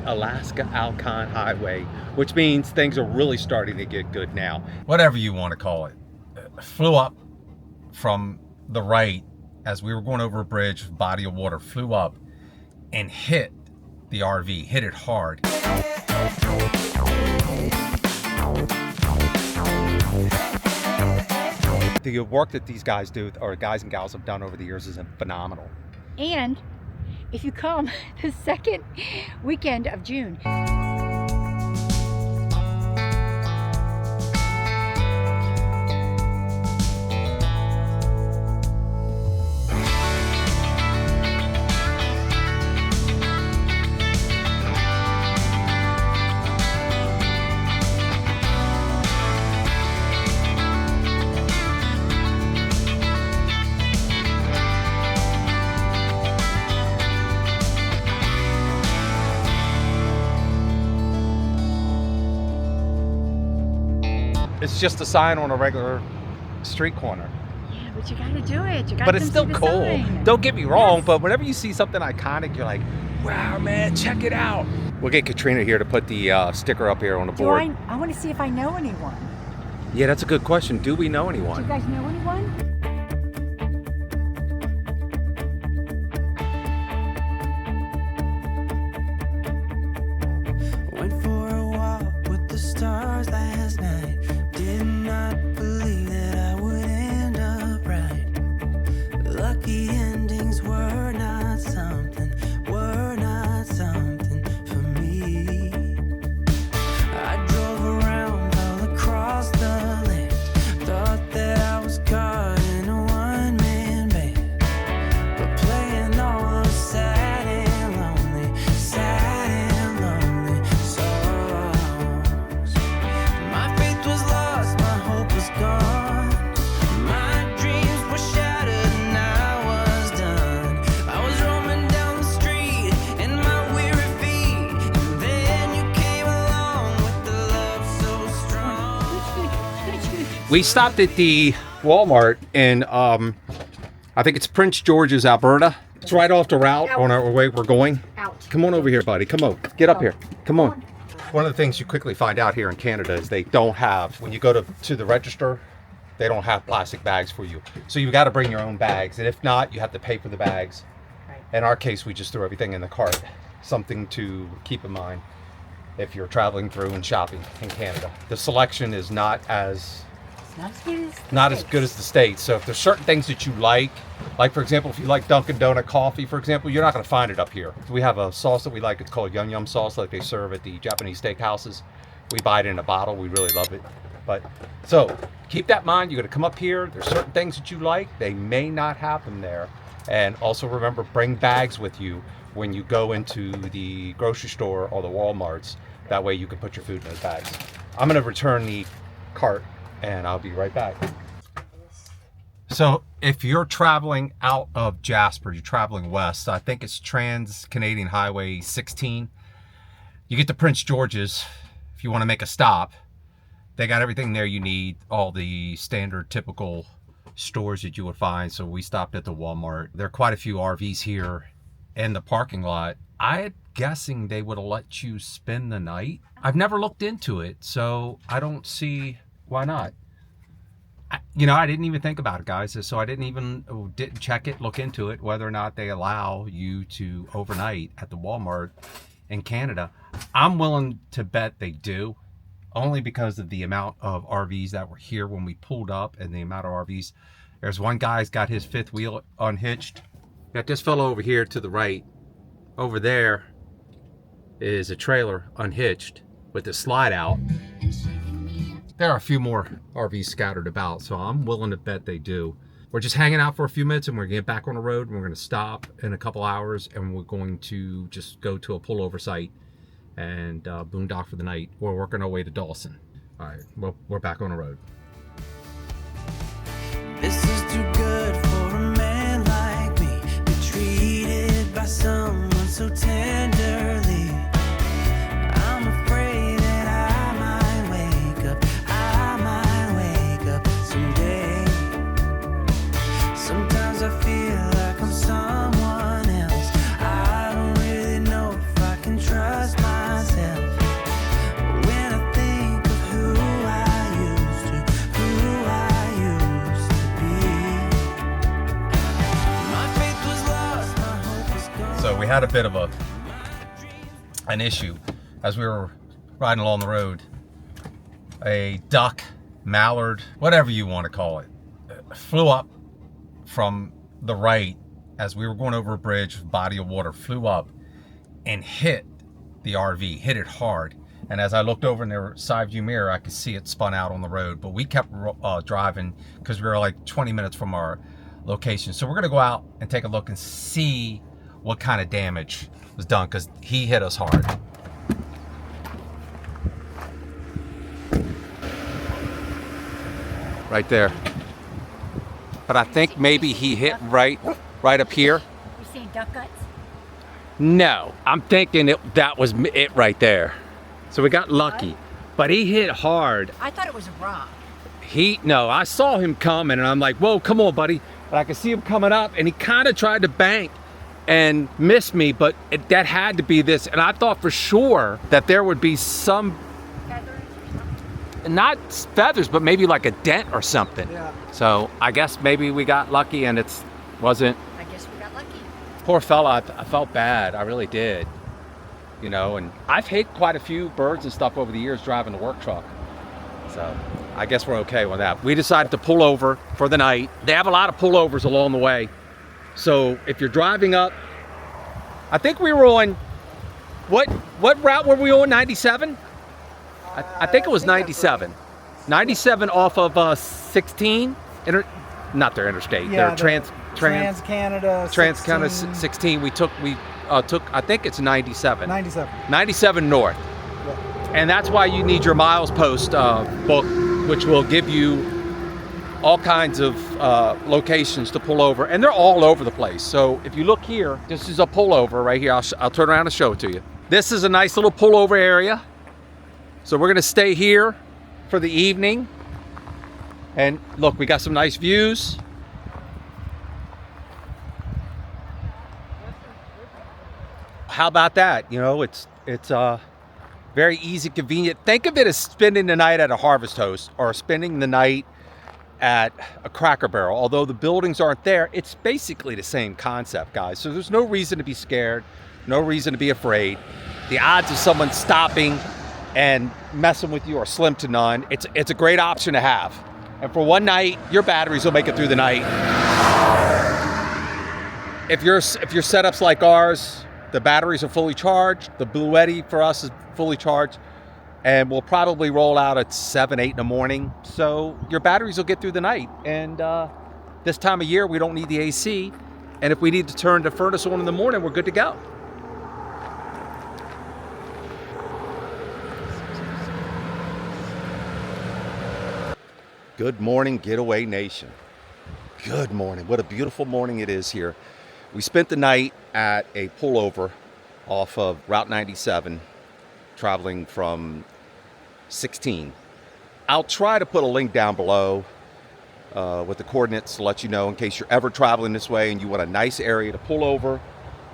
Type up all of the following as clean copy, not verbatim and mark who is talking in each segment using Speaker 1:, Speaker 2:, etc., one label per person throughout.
Speaker 1: the Alaska Alcan Highway, which means things are really starting to get good now. Whatever you want to call it. Flew up from the right as we were going over a bridge, body of water, flew up and hit the RV, hit it hard. The work that these guys do, or guys and gals have done over the years, is phenomenal.
Speaker 2: And if you come the second weekend of June,
Speaker 1: It's just a sign on a regular street corner.
Speaker 2: yeah, but you gotta do it. You gotta
Speaker 1: But it's still
Speaker 2: see the
Speaker 1: cool.
Speaker 2: sign.
Speaker 1: Don't get me wrong,
Speaker 2: Yes.
Speaker 1: but whenever you see something iconic, you're like, wow, man, check it out. We'll get Katrina here to put the sticker up here on the board.
Speaker 2: I want to see if I know anyone.
Speaker 1: Yeah, that's a good question. Do we know
Speaker 2: Do
Speaker 1: anyone?
Speaker 2: you guys know anyone?
Speaker 3: Went for a walk with the stars last night. Did not believe that I would end up right. Lucky endings were not something for me. I drove around all across the land. Thought that I was caught in a one-man band. But playing all those sad and lonely songs. My faith was lost, my hope was gone. My dreams were shattered and I was done. I was roaming down the street in my weary feet. And then you came along with the love so strong.
Speaker 1: We stopped at the Walmart in, I think it's Prince George's, Alberta. It's right off the route on our way we're going.
Speaker 2: Out.
Speaker 1: Come on over here, buddy. Come on. Get up here. Come on. One of the things you quickly find out here in Canada is they don't have, when you go to the register, they don't have plastic bags for you. So you've got to bring your own bags. And if not, you have to pay for the bags.
Speaker 2: Right.
Speaker 1: In our case, we just threw everything in the cart. Something to keep in mind if you're traveling through and shopping in Canada. The selection is not as
Speaker 2: Not as good as
Speaker 1: the States. So if there's certain things that you like for example, if you like Dunkin' Donut coffee, for example, you're not going to find it up here. We have a sauce that we like. It's called Yum Yum sauce, like they serve at the Japanese steakhouses. We buy it in a bottle. We really love it. But so keep that in mind. You're going to come up here. There's certain things that you like. They may not have them there. And also remember, bring bags with you when you go into the grocery store or the Walmarts. That way you can put your food in those bags. I'm going to return the cart and I'll be right back. So if you're traveling out of Jasper, you're traveling west, I think it's Trans-Canadian Highway 16. You get to Prince George's if you want to make a stop. They got everything there you need, all the standard typical stores that you would find. So we stopped at the Walmart. There are quite a few RVs here in the parking lot. I'm guessing they would have let you spend the night. I've never looked into it, so I don't see why not. I didn't even think about it, guys. So I didn't check it, look into it, whether or not they allow you to overnight at the Walmart in Canada. I'm willing to bet they do, only because of the amount of RVs that were here when we pulled up and the amount of RVs. There's one guy's got his fifth wheel unhitched. Got this fellow over here to the right. Over there is a trailer unhitched with the slide out. There are a few more RVs scattered about, so I'm willing to bet they do. We're just hanging out for a few minutes and we're gonna get back on the road and we're gonna stop in a couple hours and we're going to just go to a pullover site and boondock for the night. We're working our way to Dawson. All right, well, we're back on the road.
Speaker 3: This is too good for a man like me. Be treated by someone so tenderly. I'm afraid that I might wake up someday. Sometimes I feel like I'm someone else. I don't really know if I can trust my
Speaker 1: had a bit of an issue as we were riding along the road. A duck, mallard, whatever you want to call it, flew up from the right as we were going over a bridge, body of water, flew up and hit the RV, hit it hard. And as I looked over in their side view mirror, I could see it spun out on the road. But we kept driving because we were like 20 minutes from our location. So we're gonna go out and take a look and see what kind of damage was done, because he hit us hard. Right there. But I think maybe he hit right up here.
Speaker 2: You seeing duck guts?
Speaker 1: No, I'm thinking that was it right there. So we got lucky, but he hit hard.
Speaker 2: I thought it was a rock.
Speaker 1: No, I saw him coming and I'm like, whoa, come on, buddy. But I could see him coming up and he kind of tried to bank and miss me, but that had to be this. And I thought for sure that there would be some,
Speaker 2: Feathers or something?
Speaker 1: not feathers, but maybe like a dent or something.
Speaker 4: Yeah.
Speaker 1: So I guess maybe we got lucky and it wasn't.
Speaker 2: I guess we got lucky.
Speaker 1: Poor fella, I felt bad, I really did. You know, and I've hit quite a few birds and stuff over the years driving the work truck. So I guess we're okay with that. We decided to pull over for the night. They have a lot of pullovers along the way. So if you're driving up, I think we were on, what route were we on, 97? I think it was 97. 97 off of 16, not their interstate,
Speaker 4: Yeah,
Speaker 1: their
Speaker 4: Trans-Canada
Speaker 1: 16. We took, I think it's 97.
Speaker 4: 97.
Speaker 1: 97 north.
Speaker 4: Yeah.
Speaker 1: And that's why you need your miles post book, which will give you all kinds of locations to pull over. And they're all over the place. So if you look here, this is a pullover right here. I'll turn around and show it to you. This is a nice little pullover area. So we're gonna stay here for the evening. And look, we got some nice views. How about that? You know, it's very easy, convenient. Think of it as spending the night at a Harvest Host or spending the night at a Cracker Barrel. Although the buildings aren't there, it's basically the same concept, guys. So there's no reason to be scared, no reason to be afraid. The odds of someone stopping and messing with you are slim to none. It's a great option to have. And for one night, your batteries will make it through the night. If your setup's like ours, the batteries are fully charged. The Blue Eddy for us is fully charged. And we'll probably roll out at 7, 8 in the morning. So your batteries will get through the night. And this time of year, we don't need the AC. And if we need to turn the furnace on in the morning, we're good to go. Good morning, Getaway Nation. Good morning. What a beautiful morning it is here. We spent the night at a pullover off of Route 97, traveling from 16. I'll try to put a link down below with the coordinates to let you know in case you're ever traveling this way and you want a nice area to pull over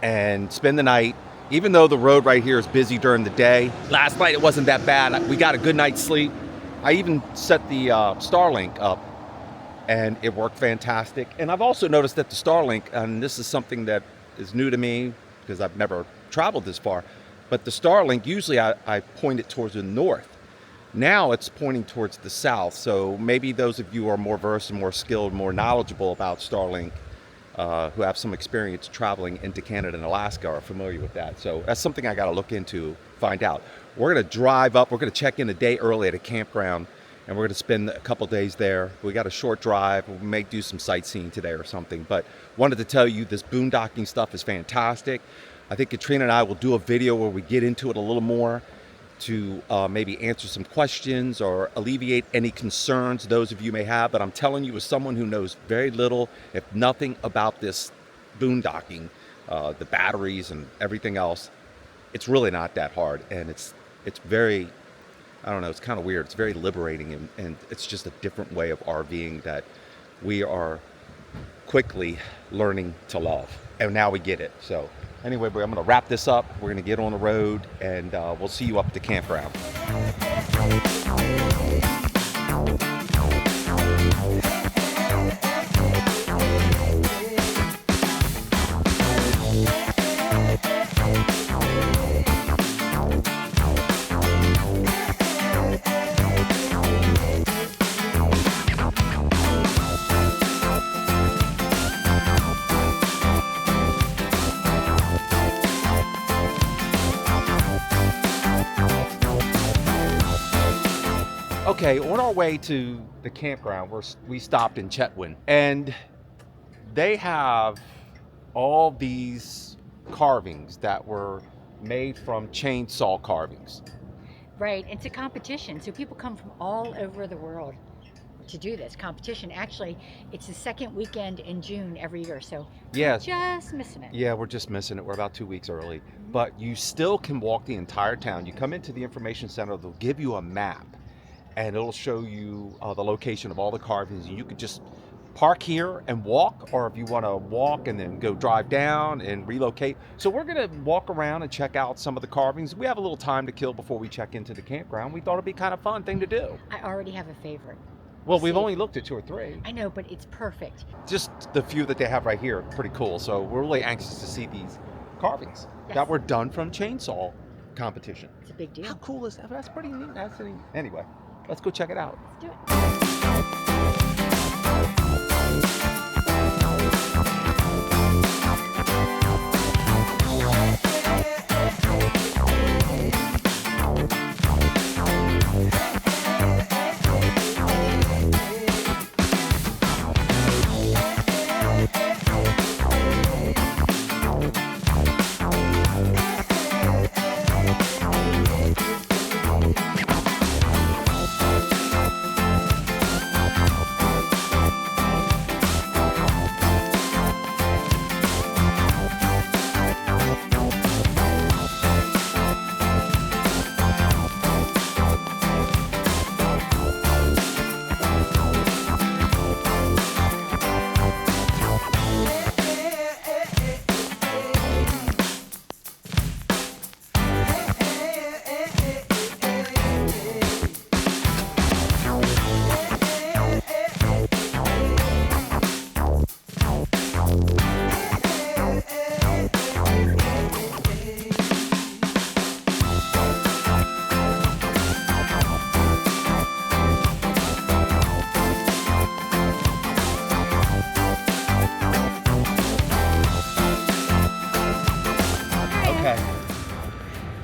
Speaker 1: and spend the night. Even though the road right here is busy during the day, last night it wasn't that bad. We got a good night's sleep. I even set the Starlink up and it worked fantastic. And I've also noticed that the Starlink, and this is something that is new to me because I've never traveled this far, but the Starlink, usually I point it towards the north. Now it's pointing towards the south. So maybe those of you who are more versed and more skilled, more knowledgeable about Starlink, who have some experience traveling into Canada and Alaska are familiar with that. So that's something I got to look into, find out. We're going to drive up. We're going to check in a day early at a campground, and we're going to spend a couple days there. We got a short drive. We may do some sightseeing today or something, but wanted to tell you this boondocking stuff is fantastic. I think Katrina and I will do a video where we get into it a little more to maybe answer some questions or alleviate any concerns those of you may have. But I'm telling you, as someone who knows very little, if nothing, about this boondocking, the batteries and everything else, it's really not that hard. And it's very, I don't know, it's kind of weird. It's very liberating, and it's just a different way of RVing that we are quickly learning to love. And now we get it. So anyway, I'm going to wrap this up. We're going to get on the road, and we'll see you up at the campground. Okay, on our way to the campground, we stopped in Chetwyn, and they have all these carvings that were made from chainsaw carvings.
Speaker 2: Right, it's a competition, so people come from all over the world to do this competition. Actually, it's the second weekend in June every year, so
Speaker 1: Yeah.
Speaker 2: we're just missing it.
Speaker 1: Yeah, we're just missing it. We're about 2 weeks early. But you still can walk the entire town. You come into the information center, they'll give you a map, and it'll show you the location of all the carvings, and you could just park here and walk, or if you want to walk and then go drive down and relocate. So we're going to walk around and check out some of the carvings. We have a little time to kill before we check into the campground. We thought it'd be kind of fun thing to do.
Speaker 2: I already have a favorite.
Speaker 1: Well, we've
Speaker 2: See.
Speaker 1: only looked at 2 or 3.
Speaker 2: I know, but it's perfect.
Speaker 1: Just the few that they have right here, pretty cool. So we're really anxious to see these carvings
Speaker 2: Yes.
Speaker 1: that were done from chainsaw competition.
Speaker 2: It's a big deal.
Speaker 1: How cool is that? That's pretty neat. Anyway, let's go check it out.
Speaker 2: Let's do it.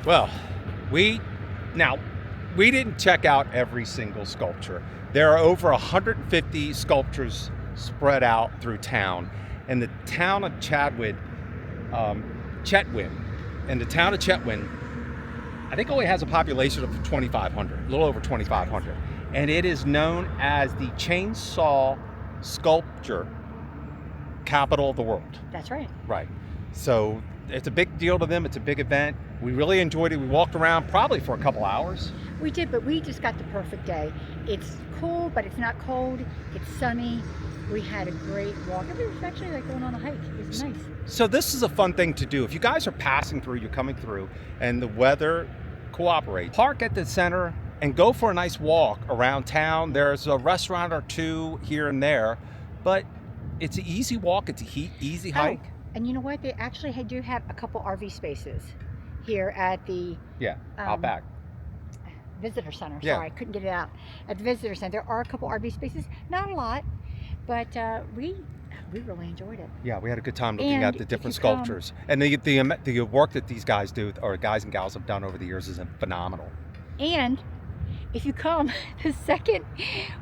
Speaker 1: Well, we didn't check out every single sculpture. There are over 150 sculptures spread out through town. And the town of Chetwynd, and the town of Chetwynd, I think only has a population of 2,500, a little over 2,500. And it is known as the chainsaw sculpture capital of the world.
Speaker 2: That's right.
Speaker 1: Right. So it's a big deal to them. It's a big event. We really enjoyed it. We walked around probably for a couple hours.
Speaker 2: We did, but we just got the perfect day. It's cool, but it's not cold. It's sunny. We had a great walk. It was actually like going on a hike. It was nice.
Speaker 1: So this is a fun thing to do. If you guys are passing through, you're coming through, and the weather cooperates, park at the center and go for a nice walk around town. There's a restaurant or two here and there, but it's an easy walk. It's a easy hike.
Speaker 2: Oh, and you know what? They actually do have a couple RV spaces here at the
Speaker 1: Yeah, out back.
Speaker 2: visitor center.
Speaker 1: Yeah.
Speaker 2: Sorry, I couldn't get it out. At the visitor center, there are a couple RV spaces. Not a lot, but we really enjoyed it.
Speaker 1: Yeah, we had a good time looking
Speaker 2: And
Speaker 1: at the
Speaker 2: if
Speaker 1: different
Speaker 2: you come-
Speaker 1: sculptures. And the work that these guys do, or guys and gals have done over the years, is phenomenal.
Speaker 2: And if you come the second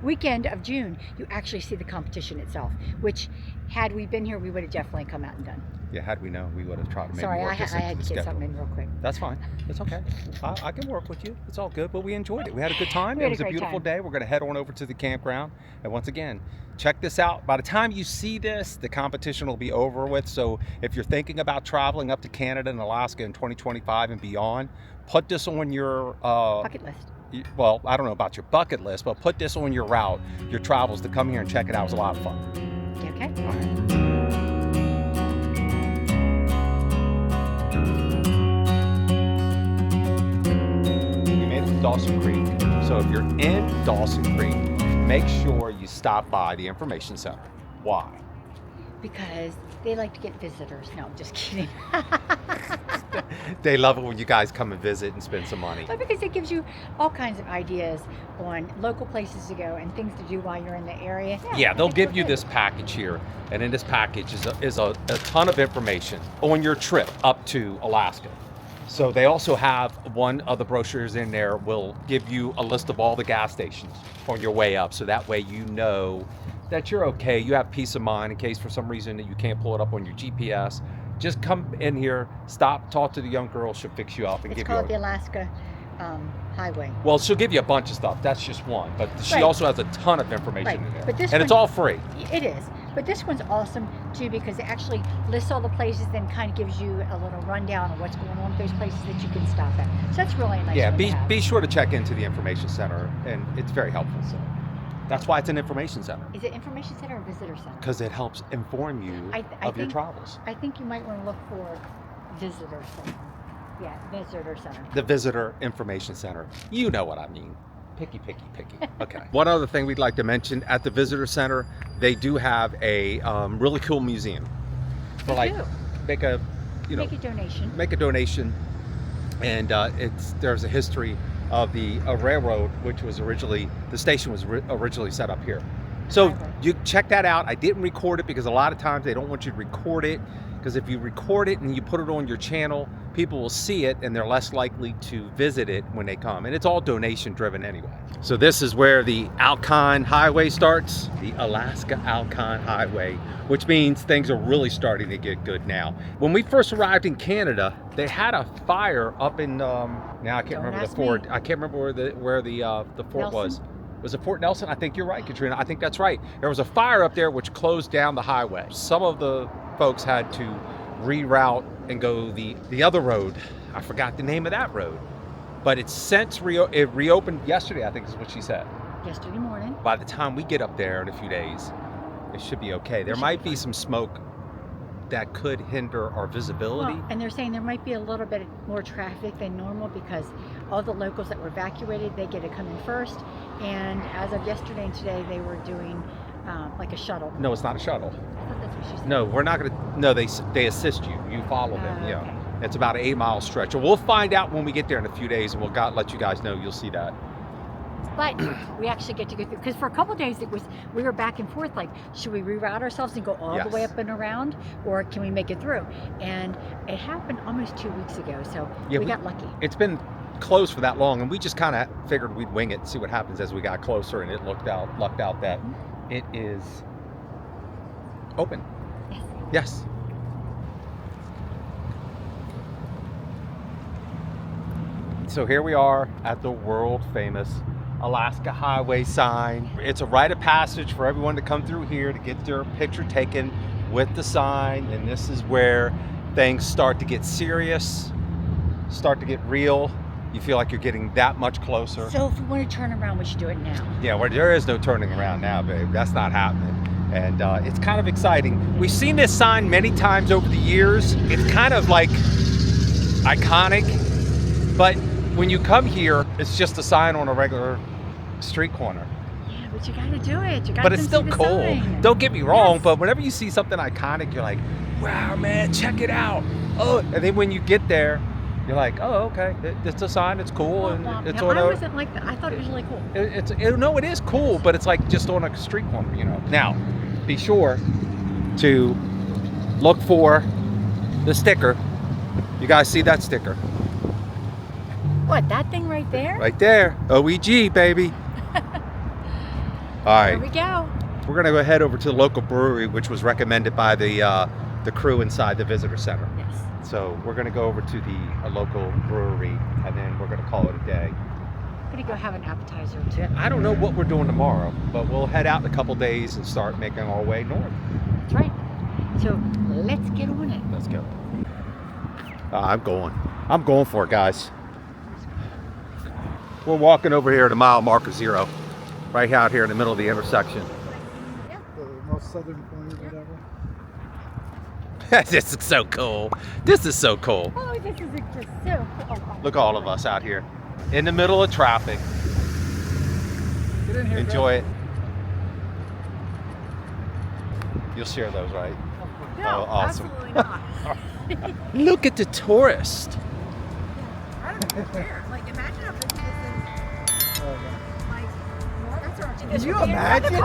Speaker 2: weekend of June, you actually see the competition itself, which had we been here, we would have definitely come out and done.
Speaker 1: Yeah, had we known, we would have tried to maybe
Speaker 2: Sorry, I
Speaker 1: work this
Speaker 2: had
Speaker 1: into
Speaker 2: to
Speaker 1: the
Speaker 2: get
Speaker 1: schedule.
Speaker 2: something in real quick.
Speaker 1: That's fine. It's okay. I can work with you. It's all good. But we enjoyed it. We had a good time.
Speaker 2: We
Speaker 1: It
Speaker 2: had a
Speaker 1: was a
Speaker 2: great
Speaker 1: beautiful
Speaker 2: time.
Speaker 1: day. We're going to head on over to the campground. And once again, check this out. By the time you see this, the competition will be over with. So if you're thinking about traveling up to Canada and Alaska in 2025 and beyond, put this on your
Speaker 2: Bucket list.
Speaker 1: well, I don't know about your bucket list, but put this on your route, your travels, to come here and check it out. It was a lot of fun.
Speaker 2: Okay.
Speaker 1: All right. We made it to Dawson Creek. So if you're in Dawson Creek, make sure you stop by the information center. Why?
Speaker 2: Because they like to get visitors. No, I'm just kidding.
Speaker 1: They love it when you guys come and visit and spend some money.
Speaker 2: But because it gives you all kinds of ideas on local places to go and things to do while you're in the area.
Speaker 1: Yeah, they'll
Speaker 2: it's
Speaker 1: give
Speaker 2: real
Speaker 1: you
Speaker 2: good.
Speaker 1: this package here, and in this package is a ton of information on your trip up to Alaska. So they also have one of the brochures in there will give you a list of all the gas stations on your way up. So that way you know that you're okay. You have peace of mind in case for some reason that you can't pull it up on your GPS. Just come in here, stop, talk to the young girl. She'll fix you up and
Speaker 2: It's
Speaker 1: give
Speaker 2: called
Speaker 1: you
Speaker 2: the Alaska Highway.
Speaker 1: well, she'll give you a bunch of stuff. That's just one. But she
Speaker 2: Right.
Speaker 1: also has a ton of information
Speaker 2: Right.
Speaker 1: in there.
Speaker 2: But this
Speaker 1: and it's
Speaker 2: one-
Speaker 1: all free.
Speaker 2: It is. But this one's awesome too because it actually lists all the places, then kind of gives you a little rundown of what's going on with those places that you can stop at. So that's really a nice
Speaker 1: Yeah,
Speaker 2: one to have.
Speaker 1: be sure to check into the information center, and it's very helpful. So that's why it's an information center,
Speaker 2: Is it information center or visitor center?
Speaker 1: because it helps inform you
Speaker 2: I
Speaker 1: of your
Speaker 2: think-
Speaker 1: travels.
Speaker 2: I think you might want to look for visitor center. Yeah, visitor center.
Speaker 1: The visitor information center. You know what I mean. Picky. Okay. One other thing we'd like to mention at the visitor center, they do have a really cool museum. For
Speaker 2: They
Speaker 1: like
Speaker 2: do.
Speaker 1: make a, you know,
Speaker 2: Make a donation.
Speaker 1: make a donation, and there's a history of the railroad, which was originally the station was originally set up here. So
Speaker 2: Highway.
Speaker 1: you check that out. I didn't record it because a lot of times they don't want you to record it, because if you record it and you put it on your channel, people will see it and they're less likely to visit it when they come. And it's all donation driven anyway. So this is where the Alcan Highway starts, the Alaska Alcan Highway, which means things are really starting to get good now. When we first arrived in Canada, they had a fire up in now I can't
Speaker 2: Don't
Speaker 1: remember the
Speaker 2: ask
Speaker 1: fort.
Speaker 2: me.
Speaker 1: I can't remember where the fort was.
Speaker 2: Nelson?
Speaker 1: Was it Fort Nelson? I think you're right, Katrina. I think that's right. There was a fire up there which closed down the highway. Some of the folks had to reroute and go the other road. I forgot the name of that road, but it's since it reopened yesterday, I think is what she said.
Speaker 2: Yesterday morning.
Speaker 1: By the time we get up there in a few days, it should be okay. There
Speaker 2: should
Speaker 1: might
Speaker 2: be
Speaker 1: be
Speaker 2: fine.
Speaker 1: some smoke that could hinder our visibility.
Speaker 2: Well, and they're saying there might be a little bit more traffic than normal because all the locals that were evacuated, they get to come in first. And as of yesterday and today, they were doing like a shuttle.
Speaker 1: No, it's not a shuttle.
Speaker 2: I thought that's what she said.
Speaker 1: No, we're not gonna. No, they assist you. You follow them. Yeah,
Speaker 2: Okay.
Speaker 1: it's about an 8-mile stretch. And we'll find out when we get there in a few days, and we'll let you guys know. You'll see that.
Speaker 2: But we actually get to go through because for a couple of days we were back and forth like, should we reroute ourselves and go all the way
Speaker 1: Yes.
Speaker 2: up and around, or can we make it through? And it happened almost 2 weeks ago, so
Speaker 1: Yeah,
Speaker 2: we got lucky.
Speaker 1: It's been closed for that long, and we just kind of figured we'd wing it and see what happens as we got closer. And it lucked out that it is open.
Speaker 2: Yes.
Speaker 1: Yes. So here we are at the world famous Alaska Highway sign. It's a rite of passage for everyone to come through here to get their picture taken with the sign. And this is where things start to get serious, start to get real. You feel like you're getting that much closer.
Speaker 2: So if we want to turn around, we should do it now.
Speaker 1: Yeah, well, there is no turning around now, babe. That's not happening. And it's kind of exciting. We've seen this sign many times over the years. It's kind of like iconic, but when you come here, it's just a sign on a regular street corner.
Speaker 2: Yeah, but you got to do it. You got
Speaker 1: But
Speaker 2: to
Speaker 1: it's still
Speaker 2: see the
Speaker 1: cool.
Speaker 2: sign.
Speaker 1: Don't get me wrong,
Speaker 2: Yes.
Speaker 1: but whenever you see something iconic, you're like, wow, man, check it out. Oh, and then when you get there, you're like, oh, okay, it's a sign, it's cool, and it's
Speaker 2: Now,
Speaker 1: on
Speaker 2: I
Speaker 1: a...
Speaker 2: wasn't like that. I thought it was really cool.
Speaker 1: No, it is cool, but it's like just on a street corner, you know. Now, be sure to look for the sticker. You guys see that sticker?
Speaker 2: What, that thing right there?
Speaker 1: Right there. OEG, baby. All
Speaker 2: There
Speaker 1: right,
Speaker 2: we go.
Speaker 1: we're gonna go head over to the local brewery, which was recommended by the crew inside the visitor center.
Speaker 2: Yes.
Speaker 1: So we're gonna go over to the local brewery, and then we're gonna call it a day.
Speaker 2: I'm going to go have an appetizer too.
Speaker 1: Yeah, I don't know what we're doing tomorrow, but we'll head out in a couple days and start making our way north.
Speaker 2: That's right. So let's get on it.
Speaker 1: Let's go. I'm going for it, guys. We're walking over here to mile marker 0, right out here in the middle of the intersection.
Speaker 4: The most southern point or whatever.
Speaker 1: This is so cool. This is so cool.
Speaker 2: Oh, this is just so cool.
Speaker 1: Look at all of us out here in the middle of traffic.
Speaker 4: Get in here.
Speaker 1: Enjoy it. You'll share those, right?
Speaker 5: No,
Speaker 1: Oh, awesome.
Speaker 5: absolutely not.
Speaker 1: Look at the tourist.
Speaker 5: I don't even care. Like, imagine how big this is.
Speaker 4: Oh, yeah.
Speaker 5: Like, that's
Speaker 4: Can you imagine?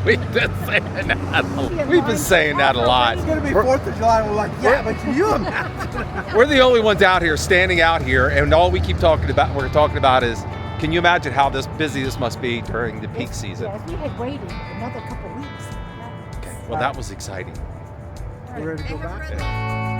Speaker 1: We've been saying that. We've been saying that a lot.
Speaker 4: It's gonna be 4th of July, and we're like, yeah, but can you imagine?
Speaker 1: We're the only ones out here, standing out here, and all we keep talking about is, can you imagine how busy this must be during the peak season?
Speaker 2: Yes, we had waited another couple weeks.
Speaker 1: Okay. Well, that was exciting.
Speaker 4: You ready to go back?